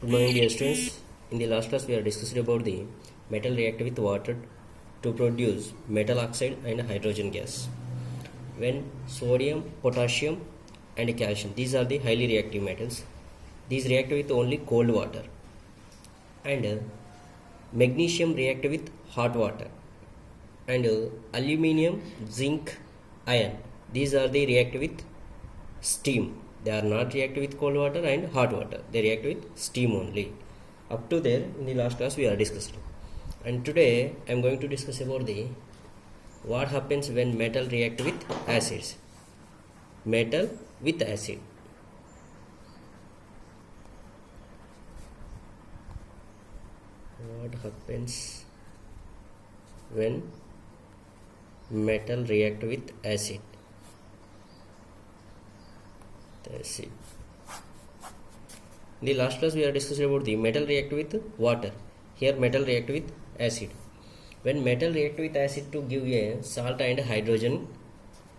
Good morning, dear students. In the last class, we are discussing about the metal react with water to produce metal oxide and hydrogen gas. When sodium, potassium, and calcium, these are the highly reactive metals. These react with only cold water, and magnesium react with hot water, and aluminium, zinc, iron. These are the react with steam. They are not react with cold water and hot water. They react with steam only. Up to there, in the last class we are discussing. And today I am going to discuss about the what happens when metal react with acids. Metal with acid. What happens when metal react with acid? Acid. In the last class we are discussing about the metal react with water. Here metal react with acid. When metal react with acid to give a salt and hydrogen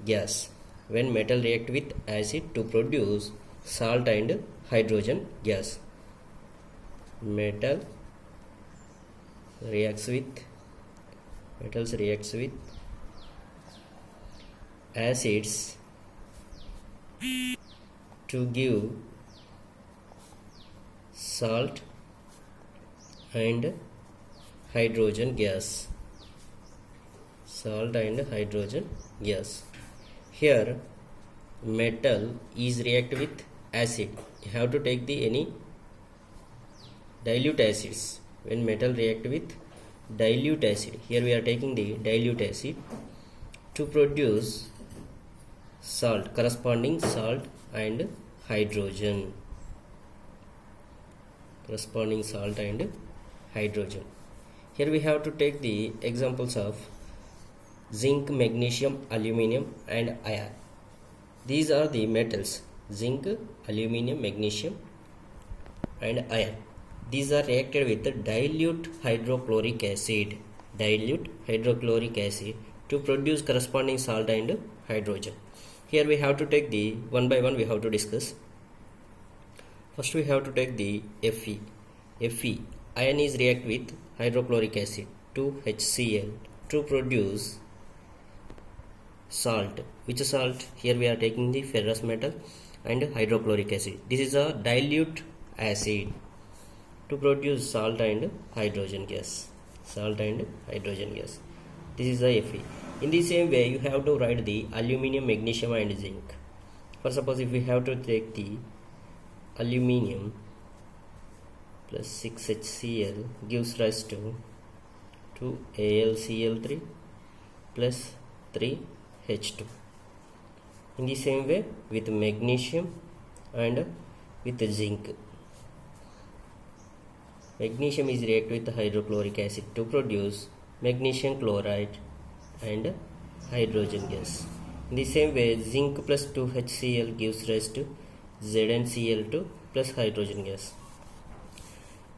gas. When metal react with acid to produce salt and hydrogen gas. Metals reacts with acids to give salt and hydrogen gas. Here metal is react with acid. You have to take the any dilute acids. When metal react with dilute acid, here we are taking the dilute acid to produce salt, corresponding salt and hydrogen. Here we have to take the examples of zinc, magnesium, aluminium and iron. These are the metals: zinc, aluminium, magnesium and iron. These are reacted with dilute hydrochloric acid to produce corresponding salt and hydrogen. Here we have to take the one by one we have to discuss. First we have to take the Fe. Iron is react with hydrochloric acid 2HCl to produce salt. Which salt? Here we are taking the ferrous metal and hydrochloric acid. This is a dilute acid to produce salt and hydrogen gas. This is the Fe. In the same way, you have to write the aluminium, magnesium and zinc. For suppose if we have to take the aluminium plus 6HCl gives rise to 2AlCl3 plus 3H2. In the same way with magnesium and with zinc. Magnesium is react with hydrochloric acid to produce magnesium chloride and hydrogen gas. In the same way, zinc plus 2HCl gives rise to ZnCl2 plus hydrogen gas.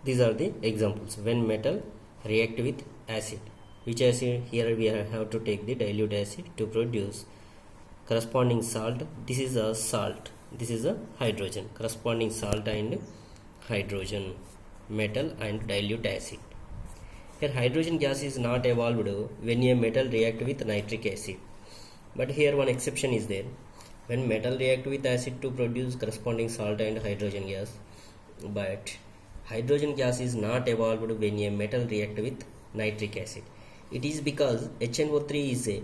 These are the examples when metal react with acid. Which acid? Here we have to take the dilute acid to produce corresponding salt. This is a salt. This is a hydrogen. Corresponding salt and hydrogen, metal and dilute acid. Here hydrogen gas is not evolved when a metal react with nitric acid. But here one exception is there. When metal react with acid to produce corresponding salt and hydrogen gas. But hydrogen gas is not evolved when a metal react with nitric acid. It is because HNO3 is a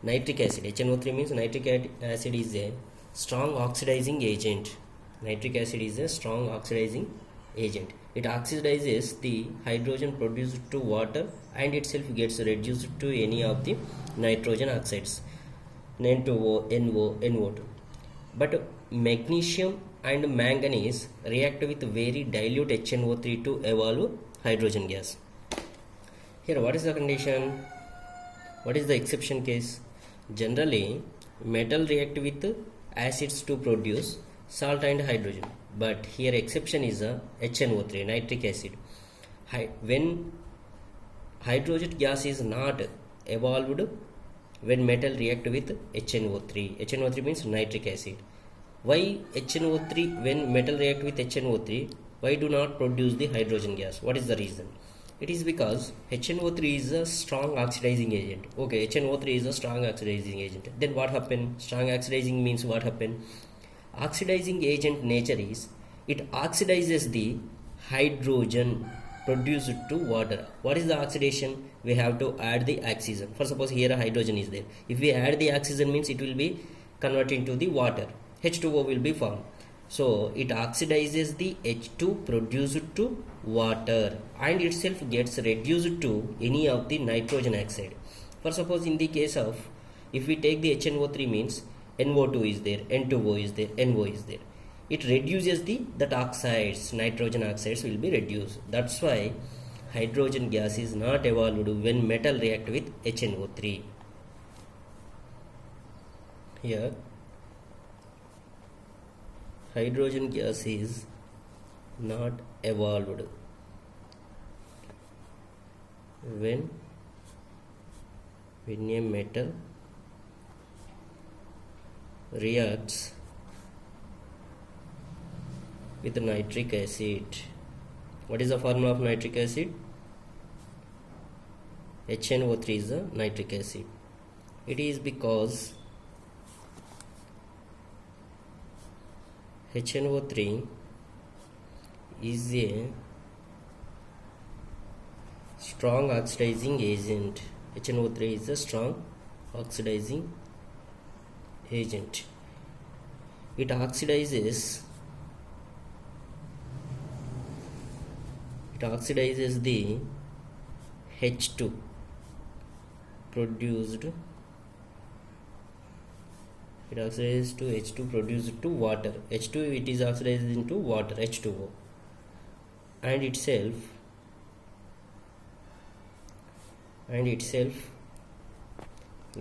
nitric acid. HNO3 means nitric acid is a strong oxidizing agent. Nitric acid is a strong oxidizing agent. It oxidizes the hydrogen produced to water and itself gets reduced to any of the nitrogen oxides, N2O, NO2. But magnesium and manganese react with very dilute HNO3 to evolve hydrogen gas. Here what is the condition? What is the exception case? Generally metal react with acids to produce salt and hydrogen. But here exception is a HNO3, nitric acid. When hydrogen gas is not evolved when metal react with HNO3. HNO3 means nitric acid. Why HNO3 when metal react with HNO3? why do not produce the hydrogen gas? What is the reason? It is because HNO3 is a strong oxidizing agent. Okay, HNO3 is a strong oxidizing agent. Then what happened? Strong oxidizing means what happened? Oxidizing agent nature is it oxidizes the hydrogen produced to water. What is the oxidation? We have to add the oxygen. For suppose here a hydrogen is there. If we add the oxygen means it will be converted into the water. H2O will be formed. So it oxidizes the H2 produced to water and itself gets reduced to any of the nitrogen oxide. For suppose in the case of, if we take the HNO3 means NO2 is there, N2O is there, NO is there. It reduces that oxides, nitrogen oxides will be reduced. That's why hydrogen gas is not evolved when metal react with HNO3. Here hydrogen gas is not evolved when a metal reacts with nitric acid. What is the formula of nitric acid? HNO3 is a nitric acid. It is because HNO3 is a strong oxidizing agent. HNO3 is a strong oxidizing agent. It oxidizes the H2 produced. It oxidizes to H2 produced to water. H2 it is oxidized into water, H2O, and itself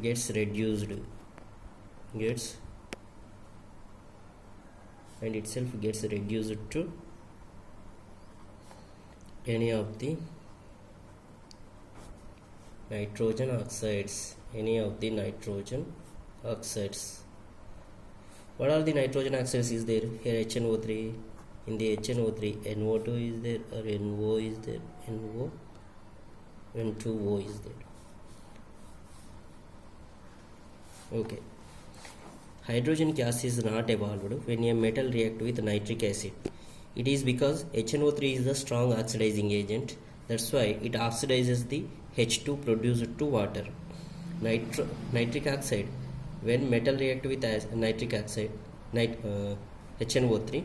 gets reduced to any of the nitrogen oxides. What are the nitrogen oxides is there? Here HNO3. In the HNO3, NO2 is there, or NO is there, NO, N2O is there. Okay. Hydrogen gas is not evolved when a metal react with nitric acid. It is because HNO3 is a strong oxidizing agent. That's why it oxidizes the H2 produced to water. Nitric oxide, when metal react with nitric oxide, HNO3,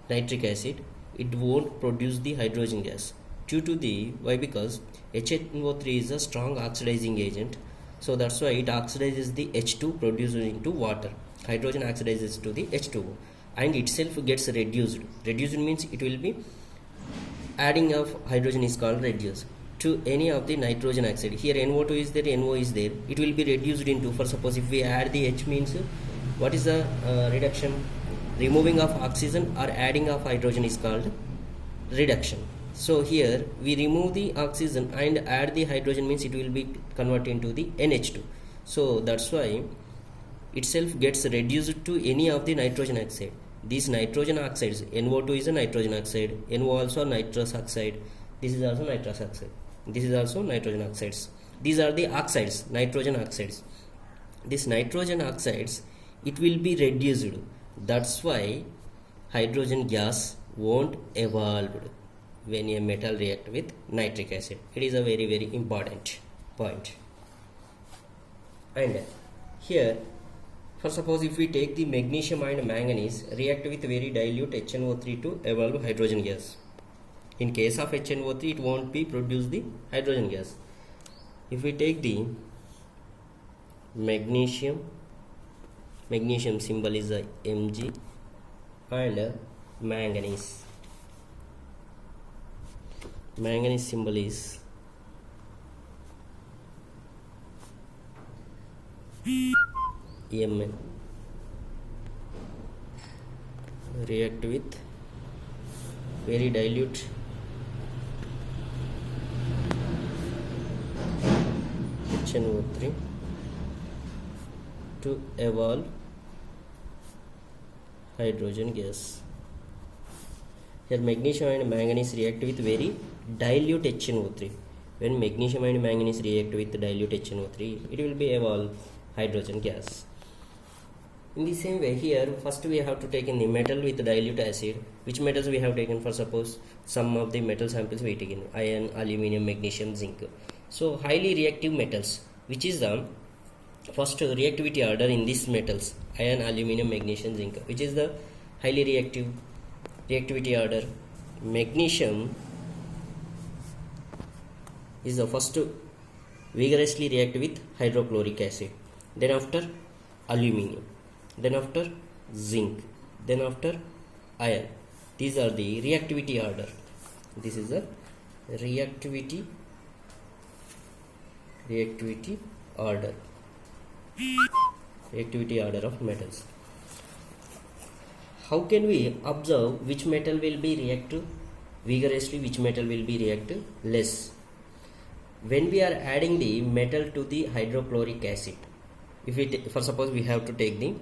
nitric acid, it won't produce the hydrogen gas. Why? Because HNO3 is a strong oxidizing agent. So that's why it oxidizes the H2 produced into water. Hydrogen oxidizes to the H2O and itself gets reduced. Reduced means it will be adding of hydrogen is called reduce to any of the nitrogen oxide. Here NO2 is there, NO is there. It will be reduced into, for suppose if we add the H means what is the reduction? Removing of oxygen or adding of hydrogen is called reduction. So here we remove the oxygen and add the hydrogen means it will be converted into the NH2. So that's why itself gets reduced to any of the nitrogen oxide. These nitrogen oxides, NO2 is a nitrogen oxide, NO also nitrous oxide, this is also nitrous oxide, this is also nitrogen oxides. These are the oxides, nitrogen oxides. These nitrogen oxides, it will be reduced. That's why hydrogen gas won't evolve when a metal react with nitric acid. It is a very, very important point. And here, for suppose if we take the magnesium and manganese react with very dilute HNO3 to evolve hydrogen gas. In case of HNO3, it won't be produce the hydrogen gas. If we take the magnesium symbol is a Mg, and manganese symbol is Mn. React with very dilute HNO3 to evolve hydrogen gas. Here magnesium and manganese react with very dilute HNO3. When magnesium and manganese react with dilute HNO3, it will be evolve hydrogen gas. In the same way, here first we have to take in the metal with dilute acid. Which metals we have taken? For suppose some of the metal samples we taken: iron, aluminium, magnesium, zinc. So highly reactive metals. Which is the first reactivity order in these metals: iron, aluminium, magnesium, zinc. Which is the highly reactive reactivity order? Magnesium is the first vigorously react with hydrochloric acid. Then after aluminium. Then after zinc, then after iron. These are the reactivity order. This is the reactivity order of metals. How can we observe which metal will be react vigorously, which metal will be react less? When we are adding the metal to the hydrochloric acid, if for suppose we have to take the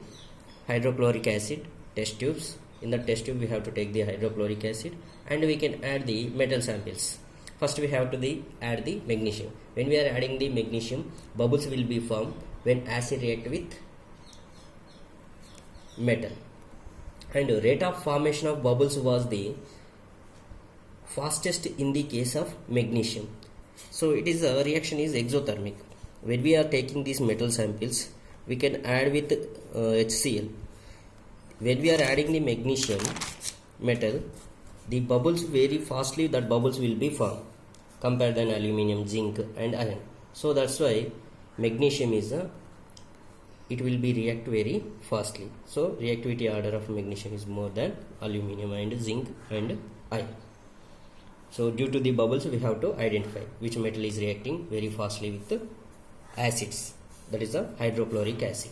hydrochloric acid test tubes. In the test tube we have to take the hydrochloric acid and we can add the metal samples. First we have to add the magnesium. When we are adding the magnesium, bubbles will be formed when acid react with metal, and rate of formation of bubbles was the fastest in the case of magnesium. So it is a reaction is exothermic. When we are taking these metal samples, we can add with HCl. When we are adding the magnesium metal, the bubbles very fastly, that bubbles will be formed compared than aluminium, zinc and iron. So that's why magnesium is it will be react very fastly. So reactivity order of magnesium is more than aluminium and zinc and iron. So due to the bubbles we have to identify which metal is reacting very fastly with the acids, that is the hydrochloric acid.